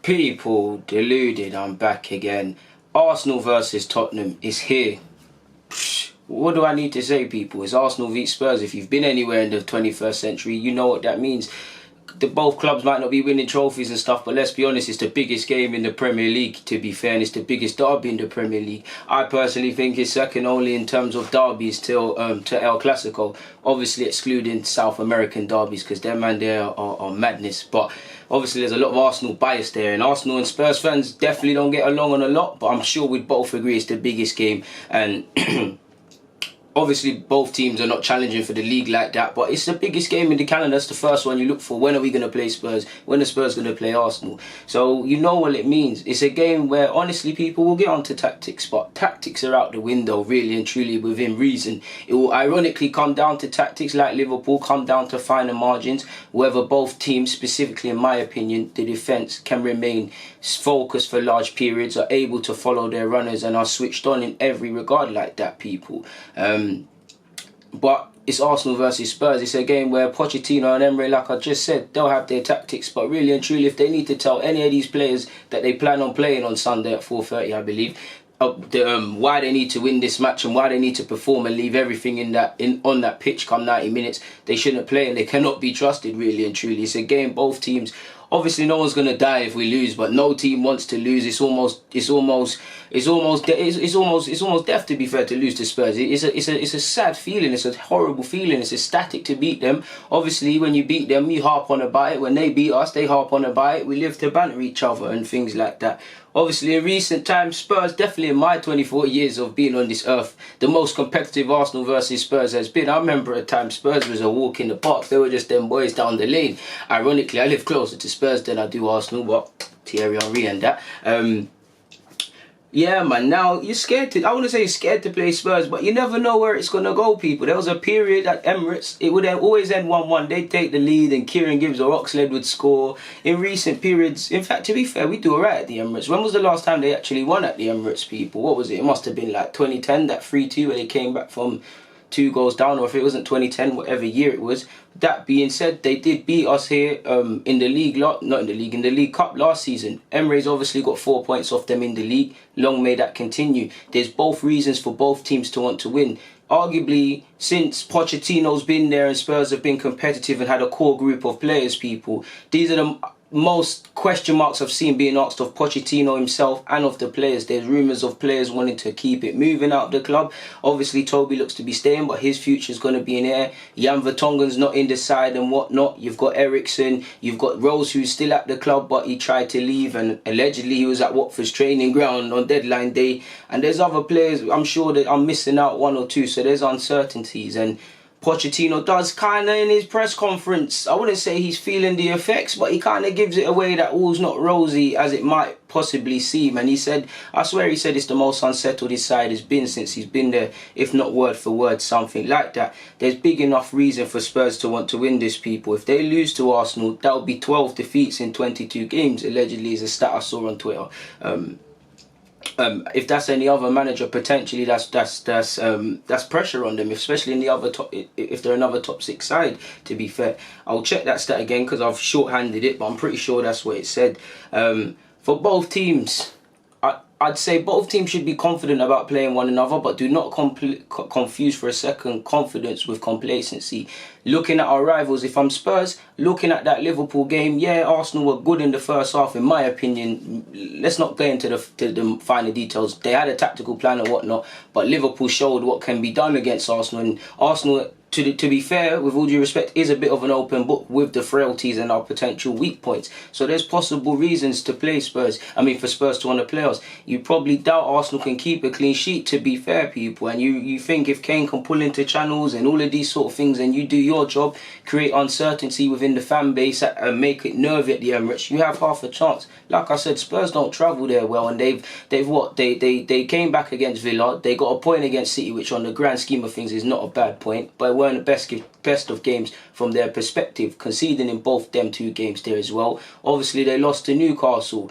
People, deluded, I'm back again. Arsenal versus Tottenham is here. What do I need to say, people? It's Arsenal v Spurs. If you've been anywhere in the 21st century, you know what that means. Both clubs might not be winning trophies and stuff, but let's be honest, it's the biggest game in the Premier League, to be fair, and it's the biggest derby in the Premier League. I personally think it's second only in terms of derbies to El Clasico, obviously excluding South American derbies, because them man there are madness. But obviously there's a lot of Arsenal bias there, and Arsenal and Spurs fans definitely don't get along on a lot, but I'm sure we'd both agree it's the biggest game. And obviously, both teams are not challenging for the league like that, but it's the biggest game in the calendar. That's the first one you look for. When are we going to play Spurs? When are Spurs going to play Arsenal? So you know what it means. It's a game where, honestly, people will get onto tactics, but tactics are out the window, really and truly, within reason. It will ironically come down to tactics like Liverpool, come down to finer margins, whether both teams, specifically in my opinion, the defence can remain focused for large periods, are able to follow their runners and are switched on in every regard like that, people. But it's Arsenal versus Spurs. It's a game where Pochettino and Emery, like I just said, they'll have their tactics. But really and truly, if they need to tell any of these players that they plan on playing on Sunday at 4:30, I believe, why they need to win this match and why they need to perform and leave everything on that pitch come 90 minutes, they shouldn't play and they cannot be trusted, really and truly. It's a game both teams. Obviously, no one's gonna die if we lose, but no team wants to lose. It's almost death, to be fair, to lose to Spurs. It's a sad feeling. It's a horrible feeling. It's ecstatic to beat them. Obviously, when you beat them, you harp on about it. When they beat us, they harp on about it. We live to banter each other and things like that. Obviously, in recent times, Spurs, definitely in my 24 years of being on this earth, the most competitive Arsenal versus Spurs has been. I remember a time Spurs was a walk in the park. They were just them boys down the lane. Ironically, I live closer to Spurs than I do Arsenal, but Thierry Henry and that. Yeah, man, now you're scared to, I wouldn't say you're scared to play Spurs, but you never know where it's going to go, people. There was a period at Emirates, it would always end 1-1. They'd take the lead and Kieran Gibbs or Oxlade would score. In recent periods, in fact, to be fair, we do alright at the Emirates. When was the last time they actually won at the Emirates, people? What was it? It must have been like 2010, that 3-2 where they came back from 2 goals down, or if it wasn't 2010, whatever year it was. That being said, they did beat us here in the league, in the League Cup last season. Emre's obviously got 4 points off them in the league. Long may that continue. There's both reasons for both teams to want to win. Arguably, since Pochettino's been there and Spurs have been competitive and had a core group of players, people, these are the most question marks I've seen being asked of Pochettino himself and of the players. There's rumours of players wanting to keep it moving out of the club. Obviously, Toby looks to be staying, but his future's going to be in air. Jan Vertonghen's not in the side and whatnot. You've got Eriksson. You've got Rose, who's still at the club, but he tried to leave, and allegedly he was at Watford's training ground on deadline day. And there's other players, I'm sure that I'm missing out 1 or 2, so there's uncertainties. And Pochettino does kind of in his press conference, I wouldn't say he's feeling the effects, but he kind of gives it away that all's not rosy as it might possibly seem. And he said, I swear he said it's the most unsettled his side has been since he's been there, if not word for word, something like that. There's big enough reason for Spurs to want to win this, people. If they lose to Arsenal, that would be 12 defeats in 22 games, allegedly, is a stat I saw on Twitter. If that's any other manager, potentially that's pressure on them, especially in the other top, if they're another top 6 side. To be fair, I'll check that stat again because I've shorthanded it, but I'm pretty sure that's what it said. For both teams, I'd say both teams should be confident about playing one another, but do not confuse for a second confidence with complacency. Looking at our rivals, if I'm Spurs, looking at that Liverpool game, yeah, Arsenal were good in the first half, in my opinion. Let's not get into the finer details. They had a tactical plan and whatnot, but Liverpool showed what can be done against Arsenal. And Arsenal, to be fair, with all due respect, is a bit of an open book with the frailties and our potential weak points. So there's possible reasons to play Spurs. I mean, for Spurs to want to play us. You probably doubt Arsenal can keep a clean sheet, to be fair, people. And you think if Kane can pull into channels and all of these sort of things, and you do your job, create uncertainty within the fan base and make it nervy at the Emirates, you have half a chance. Like I said, Spurs don't travel there well, and they came back against Villa. They got a point against City, which on the grand scheme of things is not a bad point, but it weren't the best of games from their perspective, conceding in both them 2 games there as well. Obviously, they lost to Newcastle,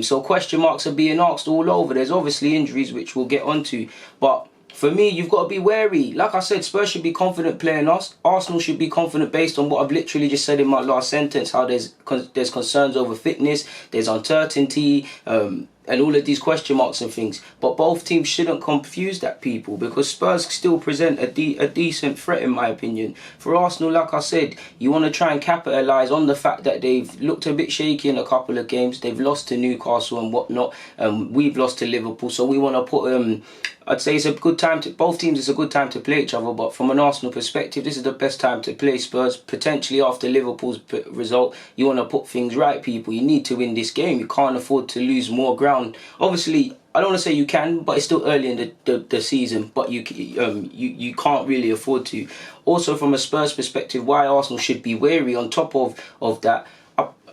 so question marks are being asked all over. There's obviously injuries which we'll get onto, but For me, you've got to be wary. Like I said, Spurs should be confident playing us. Arsenal should be confident based on what I've literally just said in my last sentence, how there's concerns over fitness, there's uncertainty, and all of these question marks and things. But both teams shouldn't confuse that, people, because Spurs still present a decent threat, in my opinion. For Arsenal, like I said, you want to try and capitalise on the fact that they've looked a bit shaky in a couple of games. They've lost to Newcastle and whatnot. We've lost to Liverpool, so we want to put I'd say it's a good time to both teams. It's a good time to play each other, but from an Arsenal perspective, this is the best time to play Spurs. Potentially after Liverpool's result, you want to put things right, people. You need to win this game. You can't afford to lose more ground. Obviously, I don't want to say you can, but it's still early in the season. But you can't really afford to. Also, from a Spurs perspective, why Arsenal should be wary. On top of that.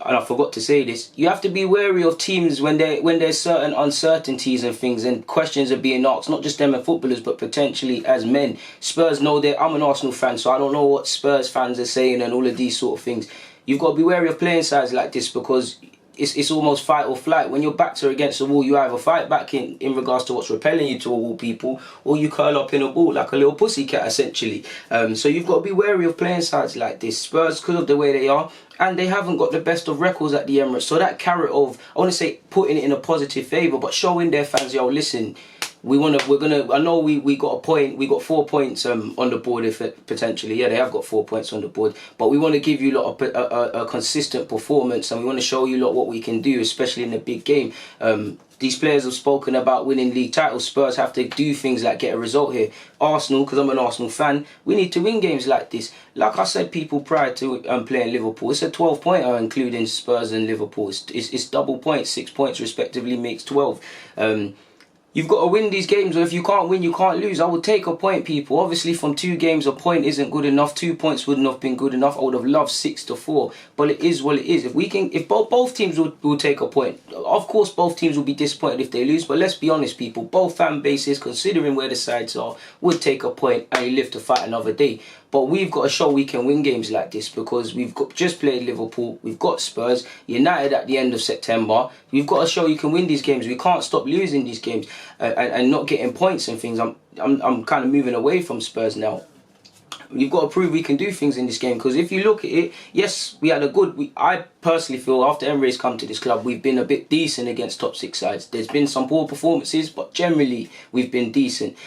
And I forgot to say this, you have to be wary of teams when there's certain uncertainties and things and questions are being asked, not just them as footballers, but potentially as men. Spurs know that I'm an Arsenal fan, so I don't know what Spurs fans are saying and all of these sort of things. You've got to be wary of playing sides like this, because it's almost fight or flight. When your backs are against the wall, you either fight back in regards to what's repelling you to a wall, people, or you curl up in a ball like a little pussycat, essentially. So you've got to be wary of playing sides like this. Spurs, because of the way they are, and they haven't got the best of records at the Emirates. So that carrot of, I want to say, putting it in a positive favour, but showing their fans, yo, listen, I know we got a point, we got 4 points on the board, if it, potentially, yeah, they have got 4 points on the board, but we want to give you lot a consistent performance, and we want to show you lot what we can do, especially in the big game. These players have spoken about winning league titles. Spurs have to do things like get a result here. Arsenal, because I'm an Arsenal fan, we need to win games like this. Like I said, people, prior to playing Liverpool, it's a 12-pointer, including Spurs and Liverpool. It's double points, 6 points respectively makes 12. You've got to win these games, or if you can't win, you can't lose. I would take a point, people. Obviously, from 2 games, a point isn't good enough. 2 points wouldn't have been good enough. I would have loved 6-4, but it is what it is. If both teams will take a point, of course, both teams will be disappointed if they lose. But let's be honest, people. Both fan bases, considering where the sides are, would take a point and you live to fight another day. But we've got to show we can win games like this, because we've just played Liverpool, we've got Spurs, United at the end of September. We've got to show you can win these games. We can't stop losing these games and not getting points and things. I'm kind of moving away from Spurs now. You've got to prove we can do things in this game, because if you look at it, yes, we had a good... I personally feel after Emre's come to this club, we've been a bit decent against top 6 sides. There's been some poor performances, but generally we've been decent.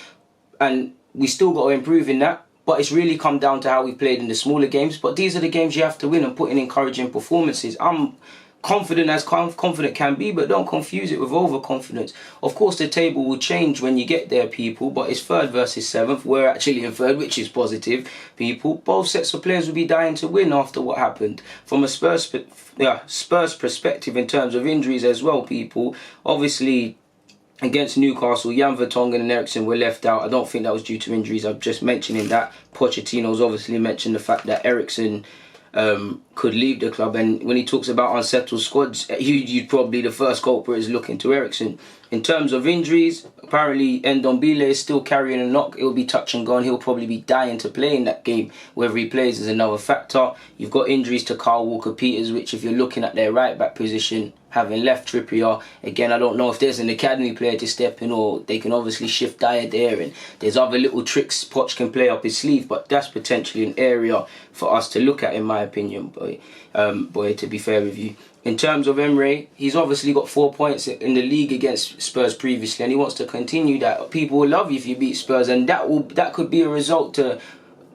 And we still got to improve in that. But it's really come down to how we played in the smaller games. But these are the games you have to win and put in encouraging performances. I'm confident as confident can be, but don't confuse it with overconfidence. Of course, the table will change when you get there, people, but it's 3rd versus 7th. We're actually in 3rd, which is positive, people. Both sets of players will be dying to win after what happened. From a Spurs perspective, in terms of injuries as well, people, obviously... Against Newcastle, Jan Vertonghen and Eriksen were left out. I don't think that was due to injuries. I'm just mentioning that. Pochettino's obviously mentioned the fact that Eriksen could leave the club, and when he talks about unsettled squads, you'd probably the first culprit is looking to Eriksen. In terms of injuries, apparently Ndombele is still carrying a knock. It will be touch and go, and he'll probably be dying to play in that game. Whether he plays is another factor. You've got injuries to Kyle Walker-Peters, which if you're looking at their right-back position, having left Trippier, again, I don't know if there's an academy player to step in, or they can obviously shift Dyer there, and there's other little tricks Poch can play up his sleeve, but that's potentially an area for us to look at, in my opinion, boy, to be fair with you. In terms of Emre, he's obviously got 4 points in the league against Spurs previously, and he wants to continue that. People will love you if you beat Spurs, and that could be a result to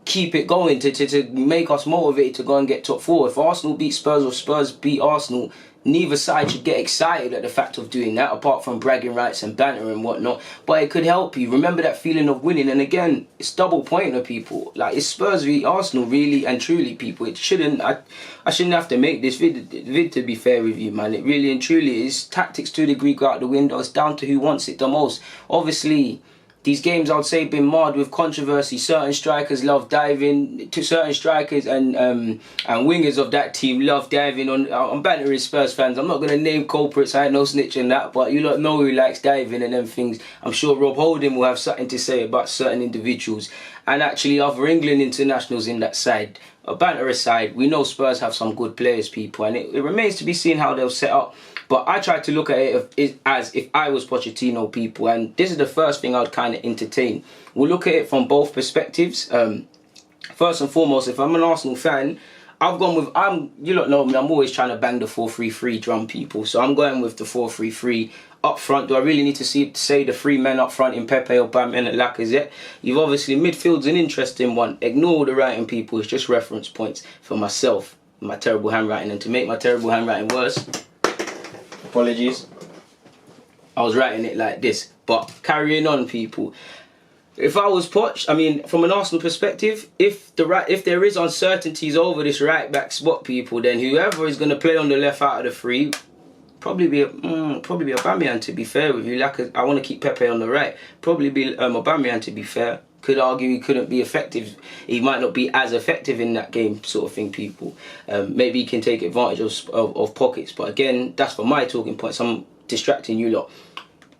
keep it going, to make us motivated to go and get top 4. If Arsenal beat Spurs or Spurs beat Arsenal, neither side should get excited at the fact of doing that, apart from bragging rights and banter and whatnot. But it could help you. Remember that feeling of winning. And again, it's double pointer, people. Like, it's Spurs v Arsenal, really and truly, people. It shouldn't... I shouldn't have to make this vid, to be fair with you, man. It really and truly is. Tactics to a degree go out the window. It's down to who wants it the most. Obviously... These games, I would say, been marred with controversy. Certain strikers love diving. To certain strikers and wingers of that team love diving on. I'm bantering Spurs fans. I'm not going to name culprits. I ain't no snitch in that. But you lot know who likes diving and them things. I'm sure Rob Holding will have something to say about certain individuals. And actually other England internationals in that side. A banter aside, we know Spurs have some good players, people. And it remains to be seen how they'll set up But I try to look at it as if I was Pochettino, people, and this is the first thing I'd kind of entertain. We'll look at it from both perspectives. First and foremost, if I'm an Arsenal fan, I've gone with, you lot know me, I'm always trying to bang the 4-3-3 drum, people. So I'm going with the 4-3-3 up front. Do I really need to say the three men up front in Pepe, Aubameyang and Lacazette? You've obviously, midfield's an interesting one. Ignore the writing, people. It's just reference points for myself, my terrible handwriting. And to make my terrible handwriting worse, apologies, I was writing it like this. But carrying on, people. If I was Poch, I mean, from an Arsenal perspective, if there is uncertainties over this right back spot, people, then whoever is going to play on the left out of the three, probably be Aubameyang, to be fair with you. I want to keep Pepe on the right. Probably be Aubameyang, to be fair. Could argue he couldn't be effective. He might not be as effective in that game, sort of thing, people. Maybe he can take advantage of pockets. But again, that's for my talking points. I'm distracting you lot.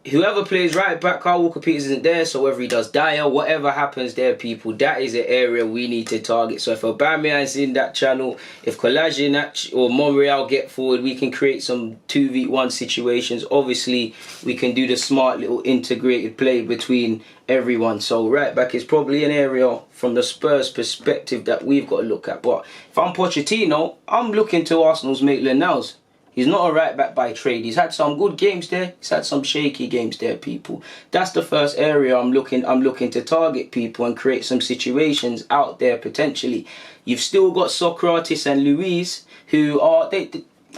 Whoever plays right back, Kyle Walker-Peters isn't there, so whether he does Dyer, whatever happens there, people, that is an area we need to target. So if Aubameyang's in that channel, if Kolasinac or Monreal get forward, we can create some 2v1 situations. Obviously, we can do the smart little integrated play between everyone. So right back is probably an area from the Spurs perspective that we've got to look at. But if I'm Pochettino, I'm looking to Arsenal's Maitland-Niles. He's not a right back by trade. He's had some good games there. He's had some shaky games there, people. That's the first area I'm looking to target, people, and create some situations out there potentially. You've still got Socrates and Luiz, who are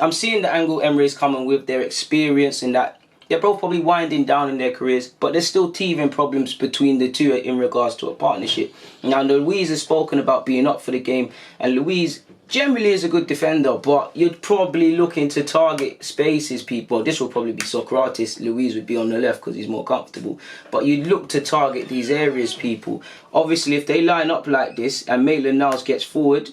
I'm seeing the angle Emre's coming with their experience in that they're both probably winding down in their careers, but there's still teething problems between the two in regards to a partnership. Now, Luiz has spoken about being up for the game, and Luiz generally is a good defender, but you'd probably looking to target spaces, people. This will probably be Socrates. Luiz would be on the left because he's more comfortable. But you'd look to target these areas, people. Obviously, if they line up like this and Maitland-Niles gets forward,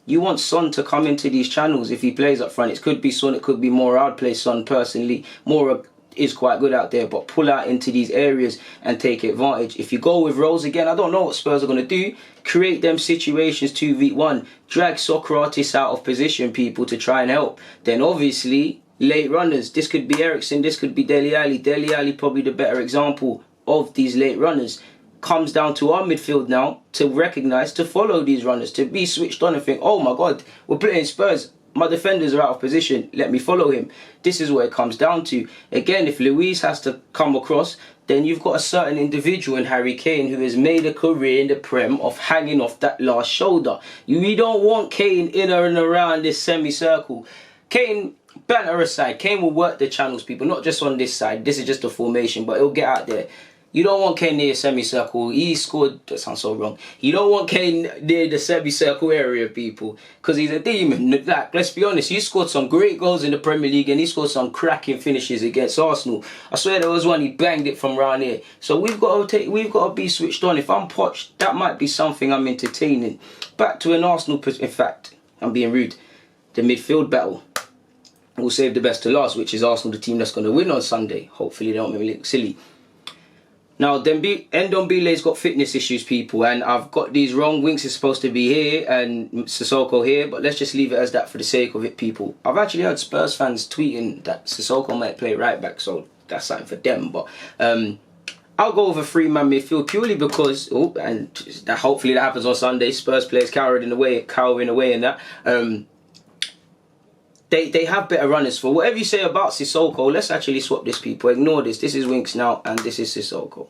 you want Son to come into these channels if he plays up front. It could be Son, it could be Moura. I'd play Son personally. Moura is quite good out there, but pull out into these areas and take advantage. If you go with Rose again, I don't know what Spurs are going to do. Create them situations 2v1. Drag Socrates out of position, people, to try and help. Then obviously, late runners. This could be Eriksen, this could be Dele Alli. Dele Alli probably the better example of these late runners. Comes down to our midfield now to recognise, to follow these runners, to be switched on and think, oh my God, we're playing Spurs. My defenders are out of position. Let me follow him. This is what it comes down to. Again, if Luiz has to come across, then you've got a certain individual in Harry Kane who has made a career in the Prem of hanging off that last shoulder. We don't want Kane in and around this semicircle. Kane, banter aside, Kane will work the channels, people, not just on this side. This is just a formation, but he'll get out there. You don't want Kane near a semicircle. He scored, that sounds so wrong. You don't want Kane near the semicircle area, people, because he's a demon. Like, let's be honest, he scored some great goals in the Premier League and he scored some cracking finishes against Arsenal. I swear there was one, he banged it from round here. So we've got to be switched on. If I'm Poch, that might be something I'm entertaining. Back to an Arsenal, in fact, I'm being rude. The midfield battle. We'll save the best to last, which is Arsenal, the team that's going to win on Sunday. Hopefully they don't make me look silly. Now, Ndombele's got fitness issues, people, and I've got these wrong. Winks is supposed to be here and Sissoko here, but let's just leave it as that for the sake of it, people. I've actually heard Spurs fans tweeting that Sissoko might play right back, so that's something for them. But I'll go with a three-man midfield purely because, and that hopefully that happens on Sunday. Spurs players cowering away in that. They have better runners. For whatever you say about Sissoko, let's actually swap this, people. Ignore this. This is Winks now, and this is Sissoko.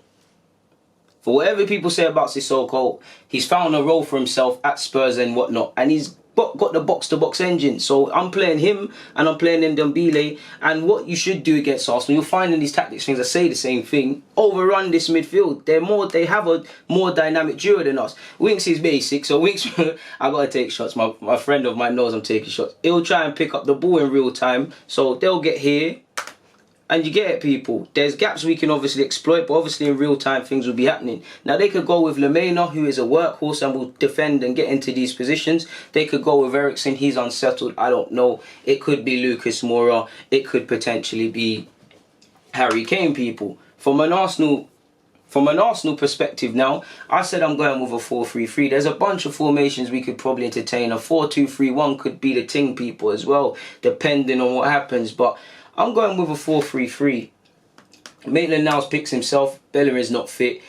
For whatever people say about Sissoko, he's found a role for himself at Spurs and whatnot, and he's got the box-to-box engine. So I'm playing him, and I'm playing Ndombele. And what you should do against Arsenal, you'll find in these tactics things that say the same thing. Overrun this midfield. They have a more dynamic duo than us. Winks is basic, so Winks, I gotta take shots. My friend of mine knows I'm taking shots. He'll try and pick up the ball in real time, so they'll get here. And you get it, people. There's gaps we can obviously exploit, but obviously in real time things will be happening. Now they could go with Lemena, who is a workhorse and will defend and get into these positions. They could go with Eriksen, he's unsettled. I don't know. It could be Lucas Moura. It could potentially be Harry Kane, people. From an Arsenal perspective now, I said I'm going with a 4-3-3. There's a bunch of formations we could probably entertain. A 4-2-3-1 could be the thing, people, as well, depending on what happens. But I'm going with a 4-3-3. Maitland-Niles picks himself. Bellerin's not fit.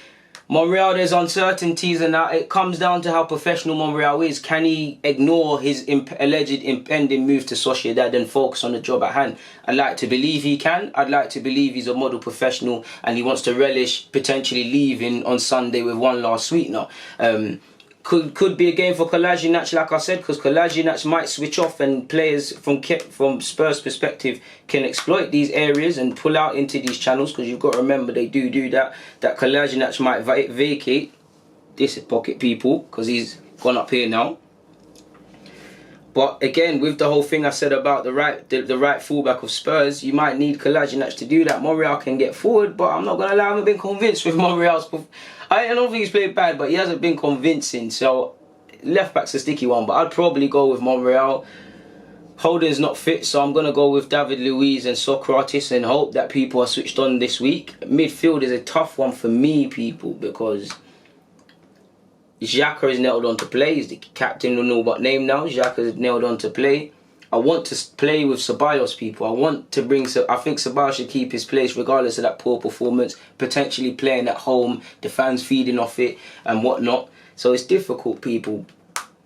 Monreal, there's uncertainties, and that it comes down to how professional Monreal is. Can he ignore his alleged impending move to Sociedad and focus on the job at hand? I'd like to believe he can. I'd like to believe he's a model professional and he wants to relish potentially leaving on Sunday with one last sweetener. Could be a game for Kolasinac, like I said, because Kolasinac might switch off and players from Spurs' perspective can exploit these areas and pull out into these channels, because you've got to remember they do that. That Kolasinac might vacate this pocket, people, because he's gone up here now. But again, with the whole thing I said about the right fullback of Spurs, you might need Kolasinac to do that. Monreal can get forward, but I'm not going to lie, I haven't been convinced with Monreal's. I don't think he's played bad, but he hasn't been convincing. So left back's a sticky one, but I'd probably go with Monreal. Holding's not fit, so I'm going to go with David Luiz and Socrates and hope that people are switched on this week. Midfield is a tough one for me, people, because Xhaka is nailed on to play. He's the captain, don't know what name now. Xhaka is nailed on to play. I want to play with Ceballos, people. I think Ceballos should keep his place regardless of that poor performance. Potentially playing at home, the fans feeding off it and whatnot. So it's difficult, people.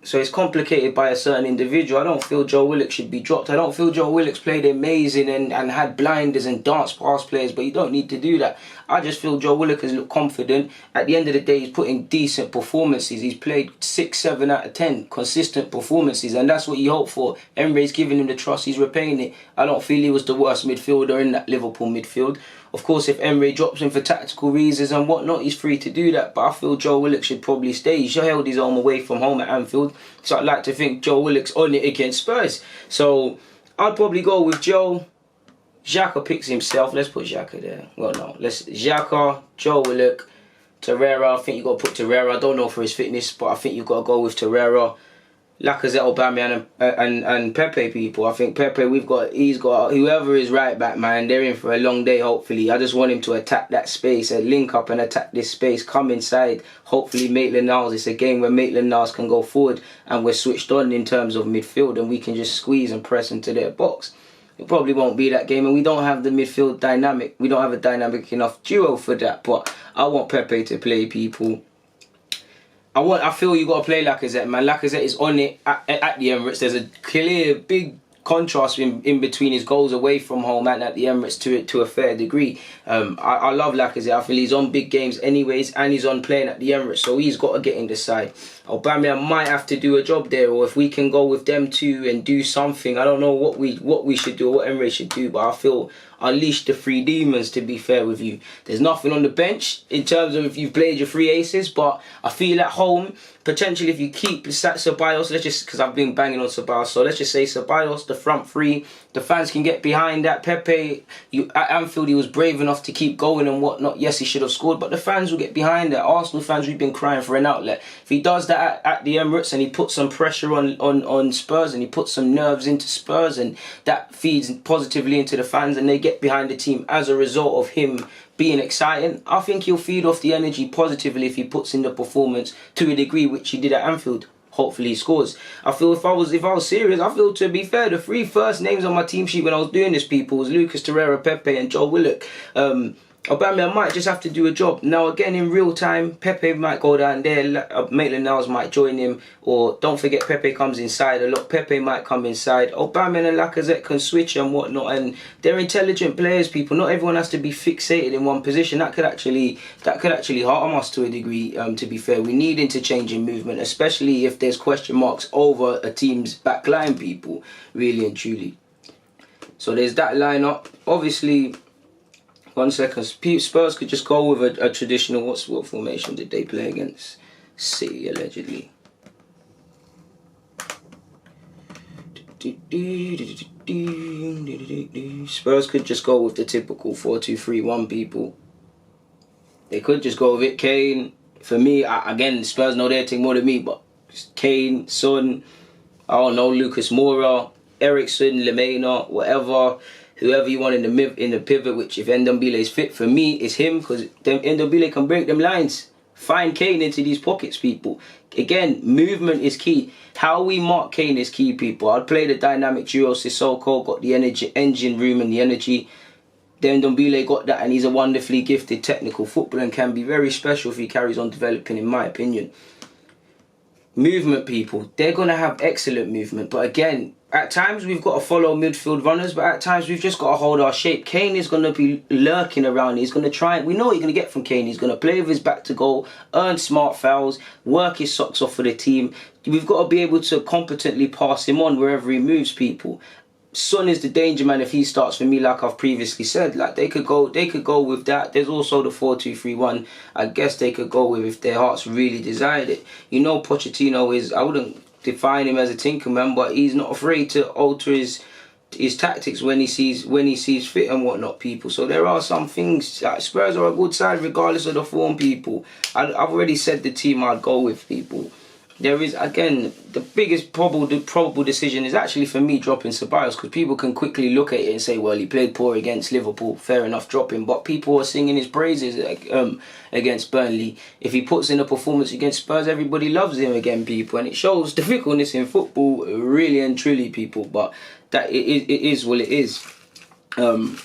So it's complicated by a certain individual. I don't feel Joe Willock should be dropped. I don't feel Joe Willock's played amazing and had blinders and danced past players, but you don't need to do that. I just feel Joe Willock has looked confident. At the end of the day, he's putting decent performances. He's played 6, 7 out of 10 consistent performances, and that's what you hope for. Emre's giving him the trust. He's repaying it. I don't feel he was the worst midfielder in that Liverpool midfield. Of course, if Emre drops him for tactical reasons and whatnot, he's free to do that. But I feel Joe Willock should probably stay. He held his own away from home at Anfield. So I'd like to think Joe Willock's on it against Spurs. So I'd probably go with Joe. Xhaka picks himself. Let's put Xhaka there. Well, no. Xhaka, Joe Willock, Torreira. I think you've got to put Torreira. I don't know for his fitness, but I think you've got to go with Torreira. Lacazette, Aubameyang and Pepe, people. I think Pepe, he's got whoever is right back, man. They're in for a long day, hopefully. I just want him to attack that space, link up and attack this space, come inside. Hopefully Maitland-Niles, it's a game where Maitland-Niles can go forward and we're switched on in terms of midfield and we can just squeeze and press into their box. It probably won't be that game, and we don't have the midfield dynamic. We don't have a dynamic enough duo for that, but I want Pepe to play, people. I feel you got to play Lacazette, man. Lacazette is on it at the Emirates. There's a clear, big contrast in between his goals away from home and at the Emirates to a fair degree. I love Lacazette. I feel he's on big games anyways, and he's on playing at the Emirates, so he's got to get in the side. Aubameyang might have to do a job there, or if we can go with them two and do something. I don't know what we should do, or what Emre should do, but I feel unleash the three demons, to be fair with you. There's nothing on the bench in terms of if you've played your three aces, but I feel at home, potentially if you keep Ceballos, because I've been banging on Ceballos, so let's just say Ceballos, the front three, the fans can get behind that. Pepe, at Anfield, he was brave enough to keep going and whatnot. Yes, he should have scored, but the fans will get behind that. Arsenal fans, we've been crying for an outlet. If he does that at the Emirates and he puts some pressure on Spurs and he puts some nerves into Spurs, and that feeds positively into the fans and they get behind the team as a result of him being exciting, I think he'll feed off the energy positively if he puts in the performance to a degree which he did at Anfield. Hopefully he scores. I feel if I was serious, I feel, to be fair, the three first names on my team sheet when I was doing this, people, was Lucas Torreira, Pepe and Joe Willock. Aubameyang might just have to do a job. Now again, in real time, Pepe might go down there, Maitland-Niles might join him, or don't forget Pepe comes inside a lot. Pepe might come inside. Aubameyang and Lacazette can switch and whatnot, and they're intelligent players, people. Not everyone has to be fixated in one position. That could actually harm us to a degree, to be fair. We need interchanging movement, especially if there's question marks over a team's back line, people, really and truly. So there's that lineup. Obviously, 1 second. Spurs could just go with a traditional. What formation did they play against City allegedly? Spurs could just go with the typical 4-2-3-1, people. They could just go with it. Kane, for me, again, Spurs know their thing more than me, but Kane, Son, I don't know, Lucas Moura, Ericsson, Lemena, whatever. Whoever you want in the pivot, which if Ndombele is fit, for me, is him, because Ndombele can break them lines. Find Kane into these pockets, people. Again, movement is key. How we mark Kane is key, people. I'd play the dynamic duo. Sissoko got the engine room and the energy. Then Ndombele got that, and he's a wonderfully gifted technical footballer and can be very special if he carries on developing, in my opinion. Movement, people. They're going to have excellent movement. But again, at times we've got to follow midfield runners, but at times we've just got to hold our shape. Kane is going to be lurking around. He's going to try. We know what you're going to get from Kane. He's going to play with his back to goal, earn smart fouls, work his socks off for the team. We've got to be able to competently pass him on wherever he moves, people. Son is the danger man if he starts, for me, like I've previously said. Like they could go with that. There's also the 4-2-3-1. I guess they could go with if their hearts really desired it. You know, Pochettino is, I wouldn't define him as a tinkerman, but he's not afraid to alter his tactics when he sees fit and whatnot, people. So there are some things. Like Spurs are a good side regardless of the form, people. I've already said the team I'd go with, people. There is, again, the biggest probable decision is actually for me dropping Ceballos, because people can quickly look at it and say, well, he played poor against Liverpool, fair enough, drop him. But people are singing his praises against Burnley. If he puts in a performance against Spurs, everybody loves him again, people. And it shows the fickleness in football, really and truly, people. But that it is what it is. What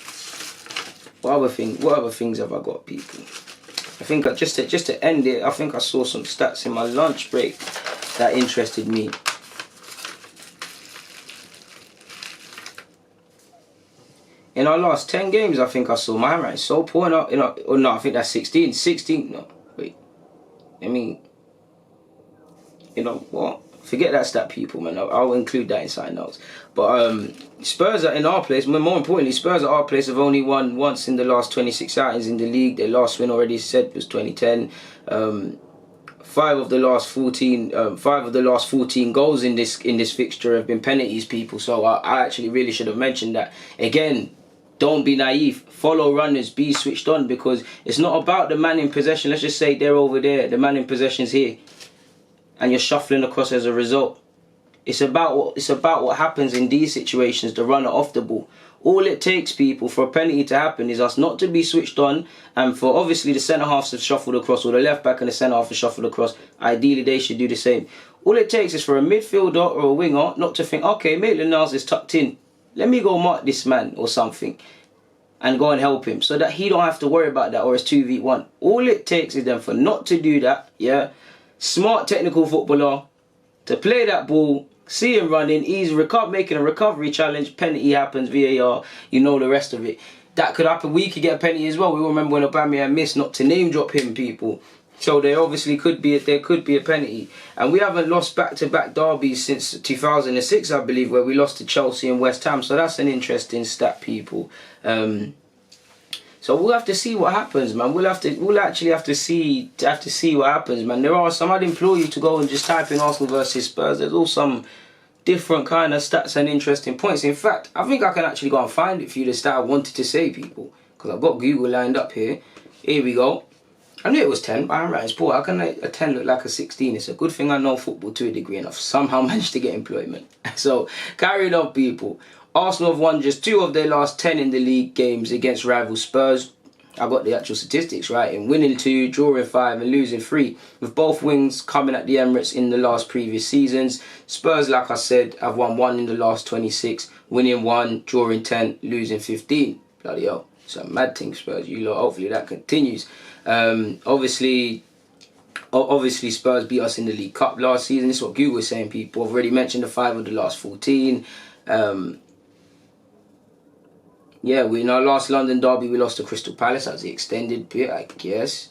other things have I got, people? I think just to end it, I think I saw some stats in my lunch break that interested me. In our last 10 games, I think I saw my handwriting so poor. I think that's 16. 16. No, wait. I mean, you know what? Forget that stat, people, man. I'll include that in side notes. But Spurs are in our place. More importantly, Spurs at our place have only won once in the last 26 outings in the league. Their last win, already said, was 2010. 5 of the last 14 goals in this fixture have been penalties, people. So I actually really should have mentioned that. Again, don't be naive. Follow runners. Be switched on, because it's not about the man in possession. Let's just say they're over there. The man in possession's here, and you're shuffling across as a result. It's about what happens in these situations, the runner off the ball. All it takes, people, for a penalty to happen is us not to be switched on, and for obviously the centre-halves to shuffle across, or the left-back and the centre-half to shuffle across. Ideally, they should do the same. All it takes is for a midfielder or a winger not to think, okay, Maitland-Niles is tucked in. Let me go mark this man or something and go and help him, so that he don't have to worry about that, or it's 2v1. All it takes is them for not to do that, yeah? Smart technical footballer to play that ball, see him running, he's making a recovery challenge, penalty happens, VAR, you know the rest of it. That could happen. We could get a penalty as well. We all remember when Aubameyang missed, not to name drop him, people. So there obviously could be a penalty. And we haven't lost back-to-back derbies since 2006, I believe, where we lost to Chelsea and West Ham. So that's an interesting stat, people. So we'll have to see what happens, man. We'll actually have to see what happens, man. There are some. I'd implore you to go and just type in Arsenal versus Spurs. There's all some different kind of stats and interesting points. In fact, I think I can actually go and find it for you, the stat I wanted to say, people, because I've got Google lined up here. Here we go. I knew it was 10, but I'm right. It's poor. How can a 10 look like a 16? It's a good thing I know football to a degree, and I've somehow managed to get employment. So carrying on, people. Arsenal have won just 2 of their last 10 in the league games against rival Spurs. I got the actual statistics right, in winning 2, drawing 5 and losing 3, with both wins coming at the Emirates in the last previous seasons. Spurs, like I said, have won 1 in the last 26, winning 1, drawing 10, losing 15. Bloody hell, it's a mad thing, Spurs. You lot, hopefully that continues. Obviously Spurs beat us in the League Cup last season. This is what Google was saying, people. I've already mentioned the 5 of the last 14. Yeah, in our last London derby, we lost to Crystal Palace. That was the extended bit, I guess.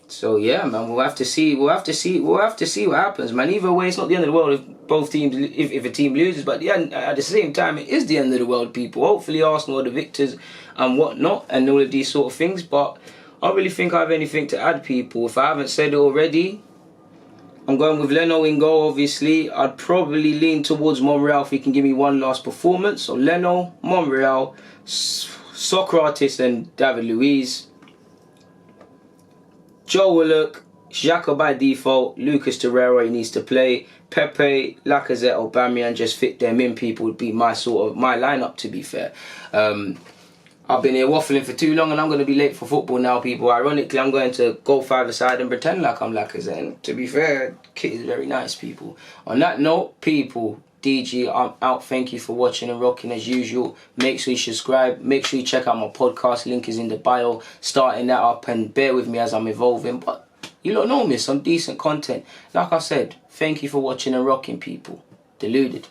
So yeah, man, we'll have to see what happens, man. Either way, it's not the end of the world if both teams, if a team loses. But yeah, at the same time, it is the end of the world, people. Hopefully, Arsenal are the victors and whatnot, and all of these sort of things. But I don't really think I have anything to add, people. If I haven't said it already, I'm going with Leno in goal, obviously. I'd probably lean towards Monreal if he can give me one last performance. So Leno, Monreal, Socrates and David Luiz. Joe Willock, Xhaka by default, Lucas Torreira, he needs to play. Pepe, Lacazette, Aubameyang, just fit them in, people, would be my lineup, to be fair. I've been here waffling for too long and I'm going to be late for football now, people. Ironically, I'm going to go five-a-side and pretend like I'm Lacazette. And to be fair, Kit is very nice, people. On that note, people, DG, I'm out. Thank you for watching and rocking as usual. Make sure you subscribe. Make sure you check out my podcast. Link is in the bio. Starting that up and bear with me as I'm evolving. But you don't know me, some decent content. Like I said, thank you for watching and rocking, people. Deluded.